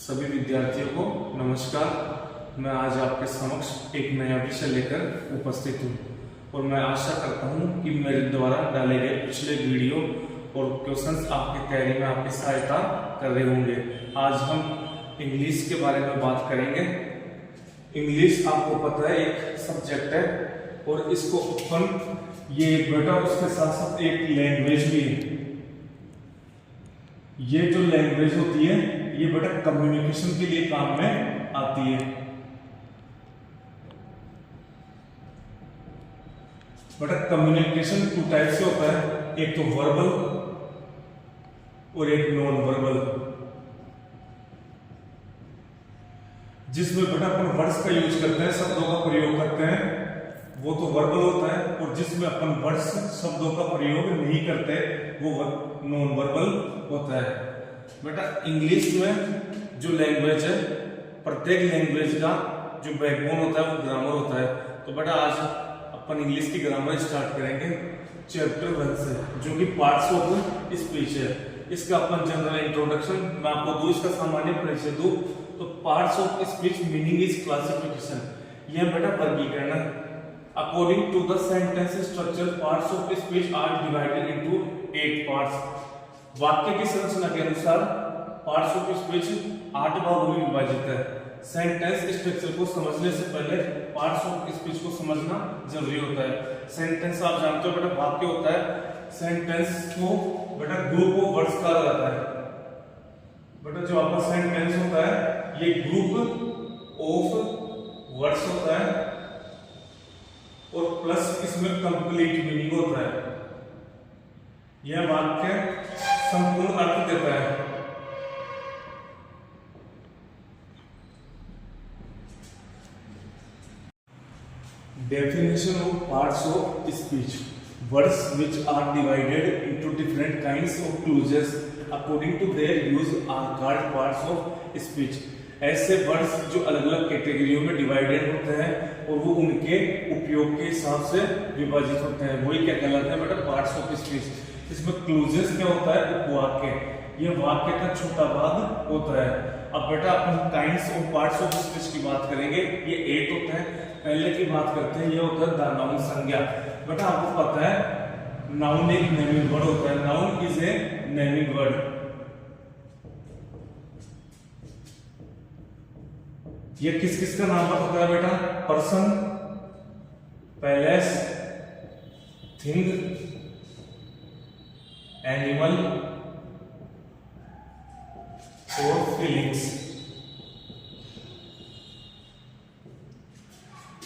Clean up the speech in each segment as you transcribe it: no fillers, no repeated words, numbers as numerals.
सभी विद्यार्थियों को नमस्कार। मैं आज आपके समक्ष एक नया विषय लेकर उपस्थित हूँ और मैं आशा करता हूँ कि मेरे द्वारा डाले गए पिछले वीडियो और क्वेश्चंस आपकी तैयारी में आपकी सहायता कर रहे होंगे। आज हम इंग्लिश के बारे में बात करेंगे। इंग्लिश आपको पता है एक सब्जेक्ट है और इसको अपन ये बेटा उसके साथ साथ एक लैंग्वेज भी है। ये जो लैंग्वेज होती है ये बेटा कम्युनिकेशन के लिए काम में आती है। बेटा कम्युनिकेशन टू टाइप से होता है, एक तो वर्बल और एक नॉन वर्बल। जिसमें बेटा अपन वर्ड्स का यूज करते हैं, शब्दों का प्रयोग करते हैं, वो तो वर्बल होता है। और जिसमें अपन वर्ड्स शब्दों का प्रयोग नहीं करते वो नॉन वर्बल होता है। बेटा इंग्लिश में जो लैंग्वेज है, प्रत्येक लैंग्वेज का जो बैकबोन होता है वो ग्रामर होता है। तो बेटा आज अपन इंग्लिश की ग्रामर स्टार्ट करेंगे चैप्टर 1 से, जो कि पार्ट्स ऑफ स्पीच है। इसका अपन जनरल इंट्रोडक्शन मैं आपको दूं, इसका सामान्य परिचय दूं। तो parts of speech meaning is classification, यह बेटा वर्गीकरण है। According to the sentence structure parts of speech are divided into 8 parts. वाक्य की संरचना के अनुसार पार्ट्स ऑफ स्पीच 8 भागों में विभाजित है। सेंटेंस स्ट्रक्चर को समझने से पहले पार्ट्स ऑफ स्पीच को समझना जरूरी होता है। सेंटेंस आप जानते हो बेटा वाक्य होता है। सेंटेंस को बेटा ग्रुप ऑफ वर्ड्स कहा जाता है। बेटा जो आपका सेंटेंस होता है ये ग्रुप ऑफ वर्ड्स होता है और प्लस इसमें कंप्लीट मीनिंग होता है। यह वाक्य संपूर्ण अर्थ देता है। Definition of parts of speech: words which are divided into different kinds of clauses according to their use are called parts of speech. ऐसे वर्ड्स जो अलग अलग कैटेगरियों में डिवाइडेड होते हैं और वो उनके उपयोग के हिसाब से विभाजित होते हैं, वही क्या कहलाते हैं बेटा पार्ट्स ऑफ स्पीच। इसमें क्लूजेस क्या होता है, उपवाक्य, ये वाक्य का छोटा भाग होता है। अब बेटा अपन kinds of parts of speech की बात करेंगे, ये 8 होते हैं। पहले की बात करते हैं, ये होता है द नाउन संज्ञा। बेटा आपको पता है नाउन एक नेमिंग वर्ड होता है। Noun is a naming word. ये किस किस का नाम होता है बेटा? पर्सन, पैलेस, थिंग, एनिमल और फीलिंग्स।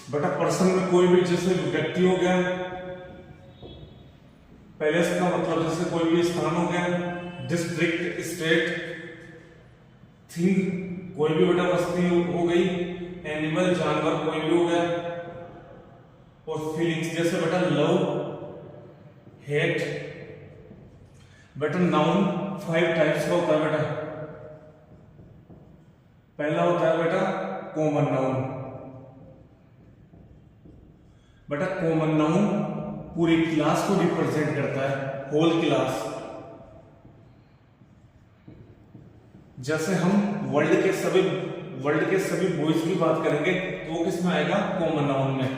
बेटा पर्सन में कोई भी जैसे व्यक्ति हो गया, पैलेस का मतलब जैसे कोई भी स्थान हो गया, डिस्ट्रिक्ट, स्टेट, थिंग कोई भी बेटा वस्तु हो गई, एनिमल जानवर कोई भी हो गया, और फीलिंग्स जैसे बेटा लव, हेट। बेटा नाउन 5 टाइप्स का होता है बेटा। पहला होता है बेटा कॉमन नाउन। बेटा कॉमन नाउन पूरी क्लास को रिप्रेजेंट करता है, होल क्लास। जैसे हम वर्ल्ड के सभी बॉयज की बात करेंगे तो वो किस में आएगा? कॉमन नाउन में।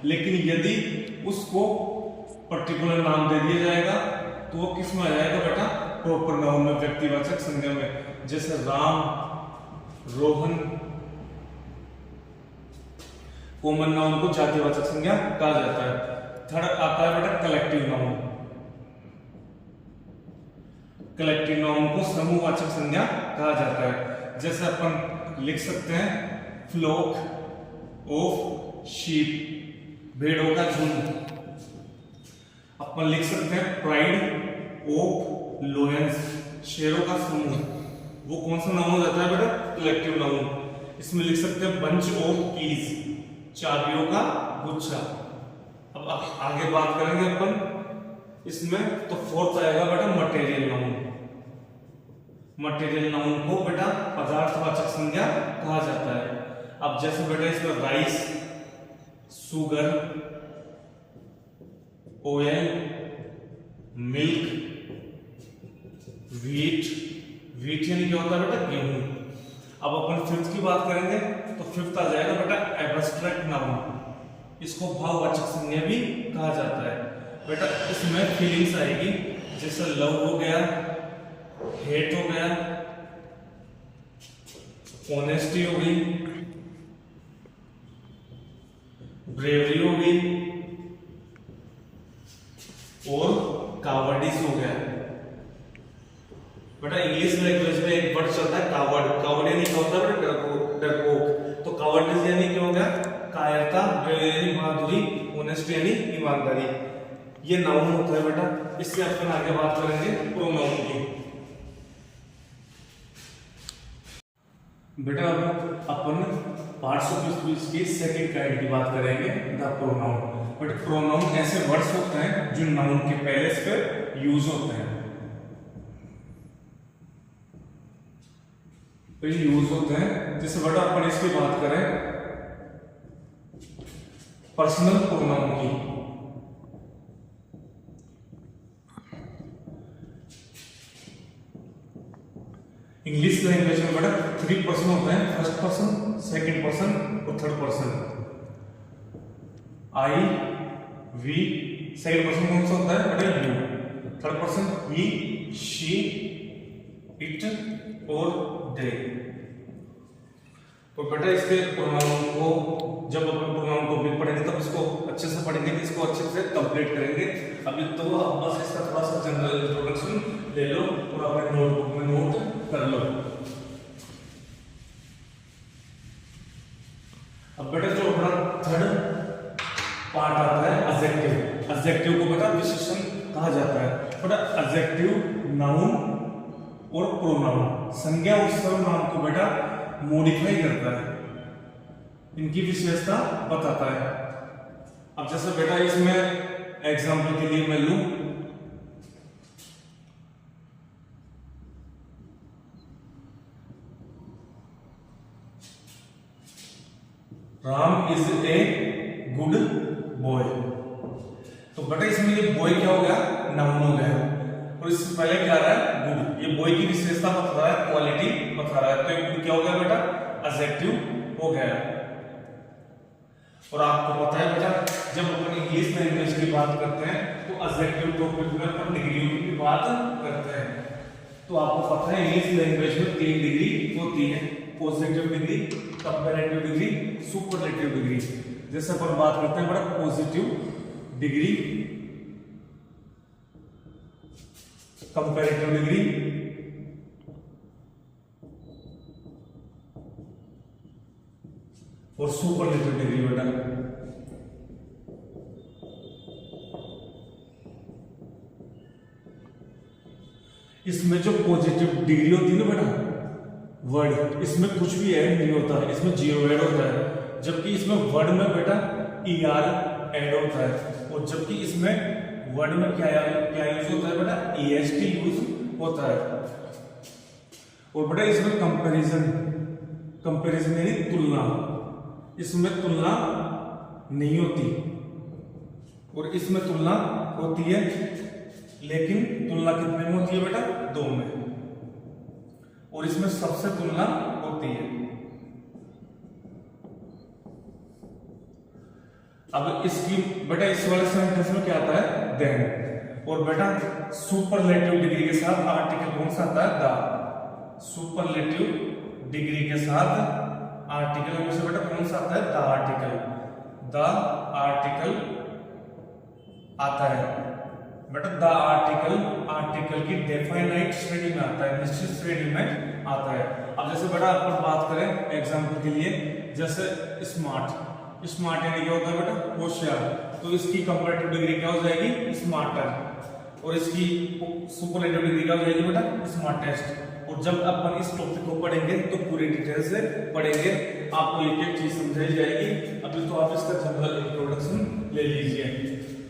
लेकिन यदि उसको पर्टिकुलर नाम दे दिया जाएगा तो वो किस में आ जाएगा बेटा? प्रॉपर नाउन में, व्यक्तिवाचक संज्ञा में। जैसे राम, रोहन। कॉमन नाउन को जातिवाचक संज्ञा कहा जाता है। थर्ड आता है बेटा कलेक्टिव नाउन। कलेक्टिव नाउन को समूहवाचक संज्ञा कहा जाता है। जैसे अपन लिख सकते हैं फ्लॉक ऑफ शीप, भेड़ों का झुंड। अपन लिख सकते हैं प्राइड ऑफ लोयंस, शेरों का समूह। वो कौन सा नाउन हो जाता है बेटा? Collective noun. इसमें लिख सकते हैं बंच ऑफ कीज, चाबियों का गुच्छा। अब आगे बात करेंगे अपन इसमें, तो फोर्थ आएगा बेटा मटेरियल नाउन। मटेरियल नाउन को बेटा पदार्थवाचक संज्ञा कहा जाता है। अब जैसे बेटा इसमें rice, sugar, oil, milk, wheat. Wheat यानी क्या होता है बेटा? गेहूं। अब अपन फिफ्थ की बात करेंगे तो फिफ्थ आ जाएगा बेटा एब्स्ट्रैक्ट नाउन। इसको भाववाचक संज्ञा भी कहा जाता है। बेटा इसमें फीलिंग्स आएगी, जैसे लव हो गया, हेट हो गया, ऑनेस्टी हो गई, ब्रेवरी हो गई और कावर्डिस हो गया। बेटा इंग्लिश लैंग्वेज में एक वर्ड चलता है कावर्ड। कावर्ड यानी क्या होता है? डरपोक। तो कावर्डिस यानी क्या हो गया? कायरता, ब्रेवरी यानी बहादुरी, ऑनेस्टी यानी ईमानदारी। ये नाउन होता है बेटा। इससे अपन आगे बात करेंगे प्रोनाउन की। बेटा अब अपन पार्ट्स ऑफ स्पीच की सेकंड काइंड की बात करेंगे, द प्रोनाउन। बट प्रोनाउन ऐसे वर्ड्स होते हैं जो नाउन के पहले से यूज होते हैं, यूज होते हैं। जैसे बेटा अपन इसकी बात करें पर्सनल प्रोनाउन की। इंग्लिश लैंग्वेज में बेटा 3 पर्सन होते हैं, फर्स्ट पर्सन, सेकंड पर्सन और third person. I, we, second person कौन सा होता है बेटा? You. Third person he, she, it और दे। तो बेटा इसके प्रोनाउन को जब अपन प्रोनाउन टॉपिक पढ़ेंगे तब इसको अच्छे से पढ़ेंगे, इसको अच्छे से कंप्लीट करेंगे। अभी तो आप बस इसका थोड़ा सा जनरल इंट्रोडक्शन ले लो और अपने नोटबुक में नोट कर लो। अब बेटा जो अपना थर्ड पार्ट आता है एडजेक्टिव। एडजेक्टिव को बेटा विशेषण कहा जाता है। बेटा एडजेक्टिव नाउन और प्रोनाउन संज्ञा और सर्वनाम को बेटा मॉडिफाई करता है, इनकी विशेषता बताता है। अब जैसे बेटा इसमें एग्जांपल के लिए मैं लूं, Ram is a good boy. तो बेटा इसमें ये बॉय क्या हो गया? नाउन हो गया। और इससे पहले क्या आ रहा है? गुड। ये बॉय की विशेषता बता रहा है, क्वालिटी बता रहा है। तो ये क्या हो गया बेटा? एडजेक्टिव हो गया। और आपको पता है बेटा जब अपन इंग्लिश लैंग्वेज की बात करते हैं तो एडजेक्टिव टॉपिक में अपन डिग्रियों की बात करते हैं। तो आपको पता है इंग्लिश लैंग्वेज में 3 डिग्री होती है, positive degree, comparative degree, superlative degree. जैसे अपन बात करते हैं बड़ा पॉजिटिव डिग्री, कंपैरेटिव डिग्री और सुपरलेटिव डिग्री। बेटा इसमें जो पॉजिटिव डिग्री होती है ना बेटा वर्ड, इसमें कुछ भी ऐड नहीं होता है, इसमें जीरो ऐड होता है। जबकि इसमें वर्ड में बेटा ER ऐड होता है। और जबकि इसमें वर्ड में क्या यूज होता है बेटा? EST यूज होता है। और बेटा इसमें कंपैरिजन यानी तुलना, इसमें तुलना नहीं होती और इसमें तुलना होती है। लेकिन तुलना कितने में होती है बेटा? 2 में। और इसमें सबसे तुलना होती है। अब इसकी बेटा इस वाले सेंटेंस में क्या आता है? देन। और बेटा सुपरलेटिव डिग्री के साथ आर्टिकल कौन सा आता है? द। सुपरलेटिव डिग्री के साथ आर्टिकल में से बेटा कौन सा आता है? The article. द आर्टिकल आता है बेटा। द आर्टिकल की डेफिनाइट श्रेणी में आता है, निश्चित श्रेणी में आता है। अब जैसे बेटा अपन बात करें एग्जांपल के लिए, जैसे स्मार्ट यानी क्या होता है बेटा? होशियार। तो इसकी कंपैरेटिव डिग्री क्या हो जाएगी? स्मार्टर। और इसकी सुपरलेटिव डिग्री क्या हो जाएगी बेटा? स्मार्टेस्ट। और जब अपन इस टॉपिक को पढ़ेंगे तो पूरी डिटेल से पढ़ेंगे, आपको एक एक चीज समझाई जाएगी। अभी तो आप इसका जनरल इंट्रोडक्शन ले लीजिए।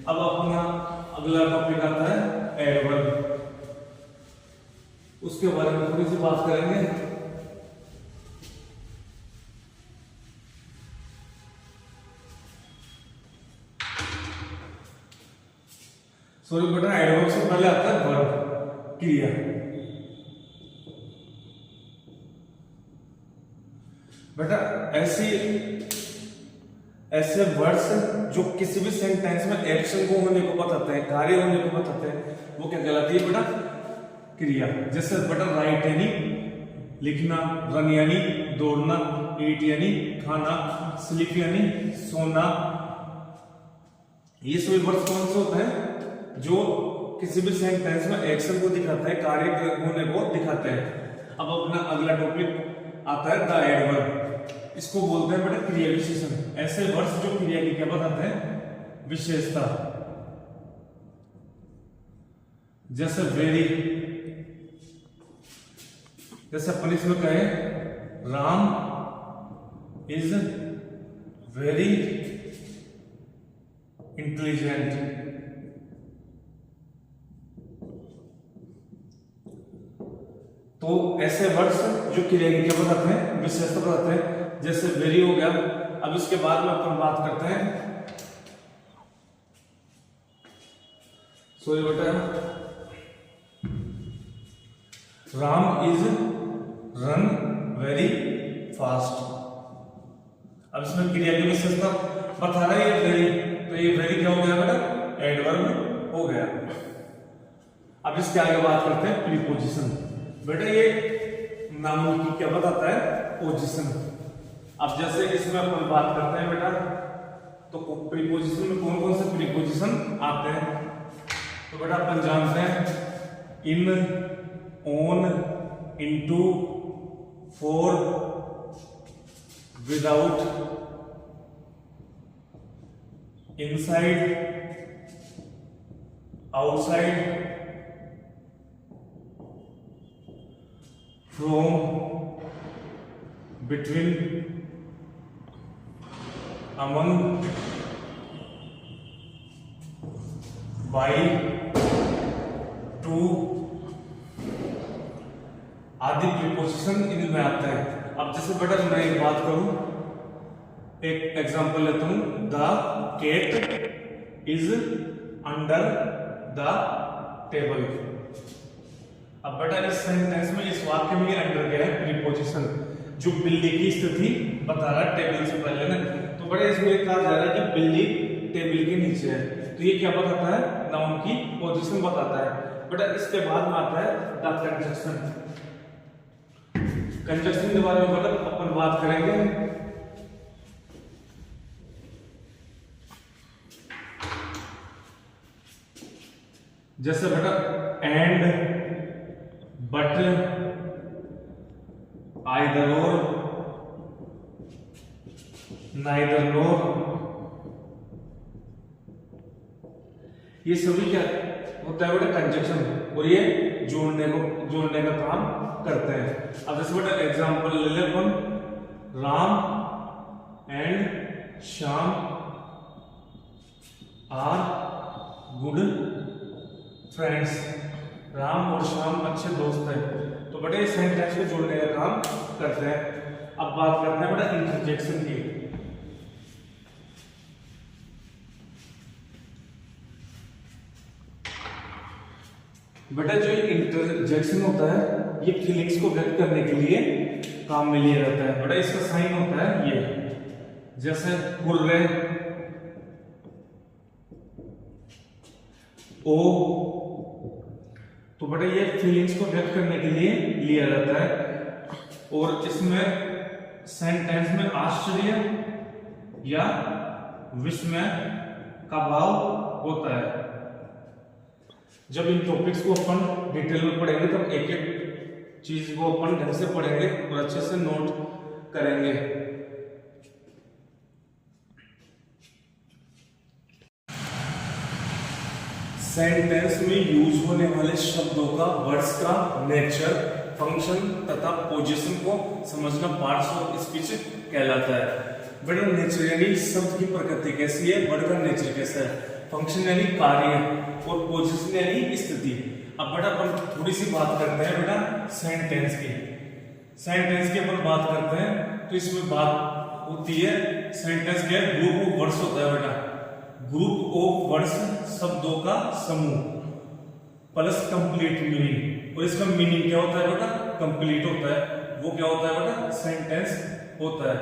अब अपना अगला टॉपिक आता है एडवर्ब। उसके बारे में थोड़ी सी बात करेंगे। सॉरी बेटा एडवर्ब से पहले आता है वर्ब, क्रिया। बेटा ऐसे वर्ड्स जो किसी भी सेंटेंस में एक्शन को होने को बताते हैं, कार्य होने को बताते हैं, वो क्या कहलाती है बेटा? क्रिया। जैसे बेटा राइट यानी लिखना, रन यानी दौड़ना, ईट यानी खाना, स्लीप यानी सोना। ये सभी वर्ड्स कौन से होते हैं? जो किसी भी सेंटेंस में एक्शन को दिखाते हैं, कार्य होने को दिखाते हैं। अब अपना अगला टॉपिक आता है द एडवर्ब। इसको बोलते हैं बेटा क्रिया विशेषण। ऐसे वर्ड्स जो क्रिया की क्या बताते हैं? विशेषता। जैसे वेरी, जैसे अपन इसमें कहें राम इज वेरी इंटेलिजेंट। तो ऐसे वर्ड्स जो क्रिया की क्या बताते हैं? विशेषता बताते हैं। जैसे वेरी हो गया। अब इसके बाद में अपन बात करते हैं, सॉरी बेटा, Ram is run very fast. अब इसमें क्रिया की विशेषता बता रहा है ये वेरी, तो ये वेरी क्या हो गया बेटा? एडवर्ब हो गया। अब इसके आगे बात करते हैं प्रीपोजिशन। बेटा ये नाउन की क्या बताता है? पोजीशन। अब जैसे इसमें अपन बात करते हैं बेटा, तो प्रीपोजिशन में कौन कौन से प्रीपोजिशन आते हैं? तो बेटा अपन जानते हैं in, on, into, for, without, inside, outside, from, between, among, by, to आदि प्रीपोजिशन इनमें आते हैं। अब जैसे बेटा मैं एक बात करूं, एक एग्जांपल लेता हूं, the cat is under the table. अब बेटा इस सेंटेंस में, इस वाक्य में अंडर क्या है? प्रीपोजिशन, जो बिल्ली की स्थिति बता रहा है टेबल से पहले ना। तो बड़े इसमें कहा जा रहा है कि बिल्ली टेबल के नीचे है, तो ये क्या बताता है? नाउन की पोजीशन बताता है। बेटा इसके बाद में आता है द कंजक्शन। कंजक्शन के बारे में बेटा अपन बात करेंगे। जैसे बेटा एंड, बट, आइदर और, नाइदर नोर, ये सभी क्या होता है बेटा? कंजक्शन। और ये जोड़ने का काम करते हैं। अब जैसे बेटा एग्जांपल ले ले अपन, Ram and Shyam are good friends. Ram और श्याम अच्छे दोस्त हैं। तो बेटा इस सेंटेंस को जोड़ने का काम करते हैं। अब बात करते हैं बेटा इंटरजेक्शन की। बेटा जो इंटरजेक्शन होता है, ये फीलिंग्स को व्यक्त करने के लिए काम में लिया जाता है। बेटा इसका साइन होता है ये, जैसे हुर्रे, ओ। तो बेटा ये फीलिंग्स को व्यक्त करने के लिए लिया जाता है। और इसमें सेंटेंस में आश्चर्य या विस्मय का भाव होता है। जब इन टॉपिक्स को अपन डिटेल में पढ़ेंगे तब एक एक चीज को अपन ढंग से पढ़ेंगे और अच्छे से नोट करेंगे। सेंटेंस में यूज होने वाले शब्दों का, वर्ड्स का नेचर, फंक्शन तथा पोजीशन को समझना पार्ट्स ऑफ स्पीच कहलाता है। वर्ड नेचर यानी शब्द की प्रकृति कैसी है, वर्ड का नेचर कैसा है, फंक्शन यानी कार्य और पोजीशन यानी स्थिति। अब बेटा अपन थोड़ी सी बात करते हैं बेटा सेंटेंस की। सेंटेंस की अपन बात करते हैं तो इसमें बात होती है, सेंटेंस क्या है? ग्रुप ऑफ वर्ड्स होता है बेटा। ग्रुप ऑफ वर्ड्स शब्दों का समूह प्लस कंप्लीट मीनिंग। और इसका मीनिंग क्या होता है बेटा? कंप्लीट होता है। वो क्या होता है बेटा? सेंटेंस होता है।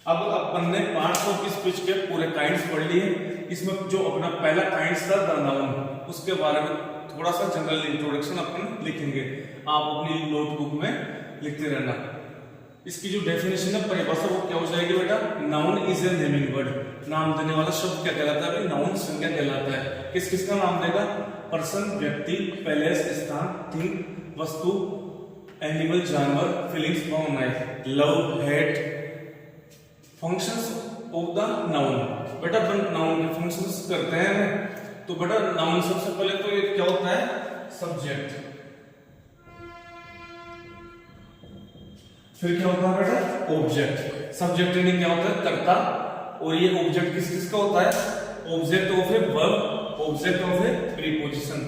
अब अपन ने पार्ट्स ऑफ स्पीच के पूरे काइंड्स पढ़ लिए। इसमें जो अपना पहला काइंड्स था द नाउन, उसके बारे में थोड़ा सा जनरल इंट्रोडक्शन अपन लिखेंगे, आप अपनी नोटबुक में लिखते रहना। इसकी जो डेफिनेशन है, परिभाषा, वो क्या हो जाएगी बेटा? Noun is a naming word. नाम देने वाला शब्द क्या कहलाता है? नाउन संज्ञा कहलाता है। किस किस का नाम देगा? पर्सन व्यक्ति, प्लेस स्थान, थिंग वस्तु, एनिमल जानवर, फीलिंग्स भावनाएं, love hate, functions of the noun. बेटा नाउन के फंक्शंस करते हैं तो बेटा नाउन सबसे पहले तो ये क्या होता है? सब्जेक्ट। फिर क्या होता है बेटा? ऑब्जेक्ट। सब्जेक्ट यानी क्या होता है? कर्ता। और ये ऑब्जेक्ट किस किस का होता है? Object of a verb, object of A preposition.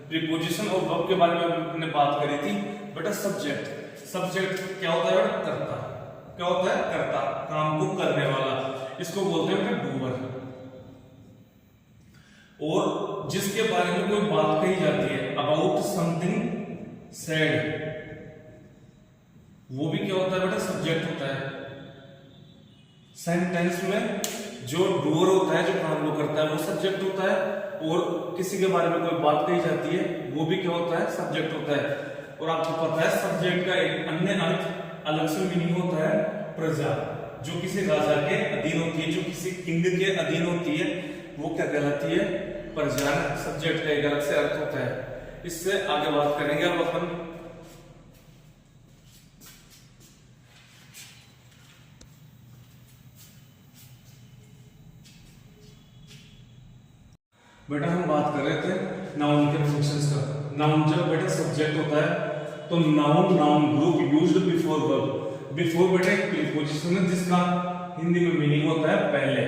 Preposition और वर्ब के बारे में हमने बात करी थी बेटा। सब्जेक्ट, सब्जेक्ट क्या होता है बेटा? कर्ता। क्या होता है? कर्ता, काम को करने वाला, इसको बोलते हैं बेटा डूअर। और जिसके बारे में कोई बात कही जाती है, अबाउट समथिंग सेड, वो भी क्या होता है बेटा? सब्जेक्ट होता है। सेंटेंस में जो डूअर होता है, जो काम वो करता है, वो सब्जेक्ट होता है। और किसी के बारे में कोई बात कही जाती है, वो भी क्या होता है? सब्जेक्ट होता है। और आपको पता है सब्जेक्ट का एक अन्य अर्थ, अलग से मीनिंग होता है प्रजा, जो किसी राजा के अधीन होती है, जो किसी किंग के अधीन होती है, वो क्या कहलाती है? प्रजा। सब्जेक्ट का एक अलग से अर्थ होता है। इससे आगे बात करेंगे अब अपन। बेटा हम बात कर रहे थे नाउन के फंक्शंस का। नाउन जब बेटा सब्जेक्ट होता है तो noun, noun group used before verb. Before बेटा एक प्रीपोजिशन है जिसका हिंदी में मीनिंग होता है पहले।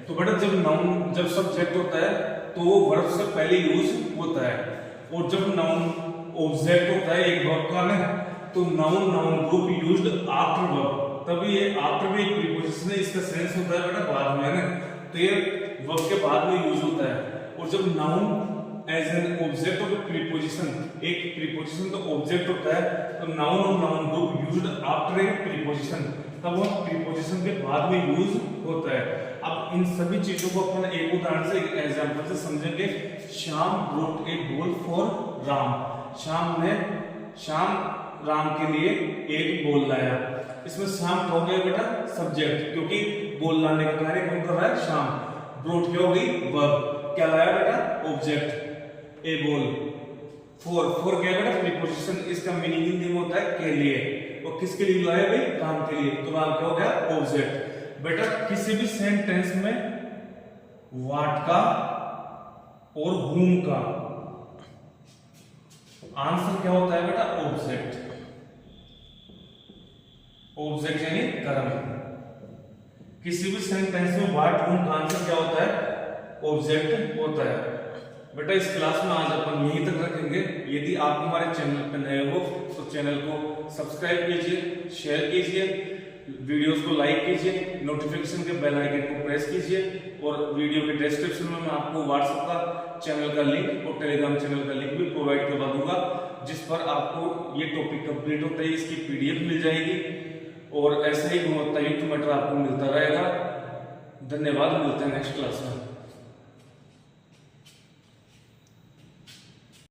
तो बेटा जब नाउन, जब सब्जेक्ट होता है तो वो वर्ब से पहले यूज होता है। और जब नाउन ऑब्जेक्ट होता है एक वर्ब का ना, तो noun, noun group used after verb. तभी ये आफ्टर भी एक प्रीपोजिशन है, इसका सेंस होता है बेटा बाद में ना, तो ये वर्ब के बाद में यूज होता है। और जब noun as an object of preposition, एक प्रीपोजिशन तो ऑब्जेक्ट होता है, तो नाउन और noun group used after a preposition, तब वो प्रीपोजिशन के बाद में यूज होता है। अब इन सभी चीजों को अपन एक उदाहरण से, एक एग्जांपल से समझेंगे। Shyam brought A ball for Ram. Shyam Ram के लिए एक बॉल लाया। इसमें श्याम हो गया बेटा सब्जेक्ट, क्योंकि बॉल लाने का कार्य कौन कर रहा है? श्याम। ब्रोट क्या हो गई? वर्ब। क्या लाया बेटा? Object, A ball. फॉर क्या बेटा? प्रीपोजिशन। इसका मीनिंग हिंदी में होता है के लिए। और किसके लिए लाया भाई? राम के लिए। तो राम क्या हो गया? ऑब्जेक्ट। बेटा किसी भी सेंटेंस में व्हाट का और whom का आंसर क्या होता है बेटा? ऑब्जेक्ट। ऑब्जेक्ट यानी कर्म। किसी भी सेंटेंस में व्हाट, whom का आंसर क्या होता है? ऑब्जेक्ट होता है। बेटा इस क्लास में आज अपन यहीं तक रखेंगे। यदि आप हमारे चैनल पर नए हो तो चैनल को सब्सक्राइब कीजिए, शेयर कीजिए, वीडियोस को लाइक कीजिए, नोटिफिकेशन के बेल आइकन को प्रेस कीजिए। और वीडियो के डिस्क्रिप्शन में मैं आपको व्हाट्सएप का चैनल का लिंक और टेलीग्राम चैनल का लिंक भी प्रोवाइड करवा दूंगा, जिस पर आपको ये टॉपिक कंप्लीट होता है इसकी PDF मिल जाएगी। और ऐसे ही गुणवत्तायुक्त मैटर आपको मिलता रहेगा। धन्यवाद, मिलते हैं नेक्स्ट क्लास में।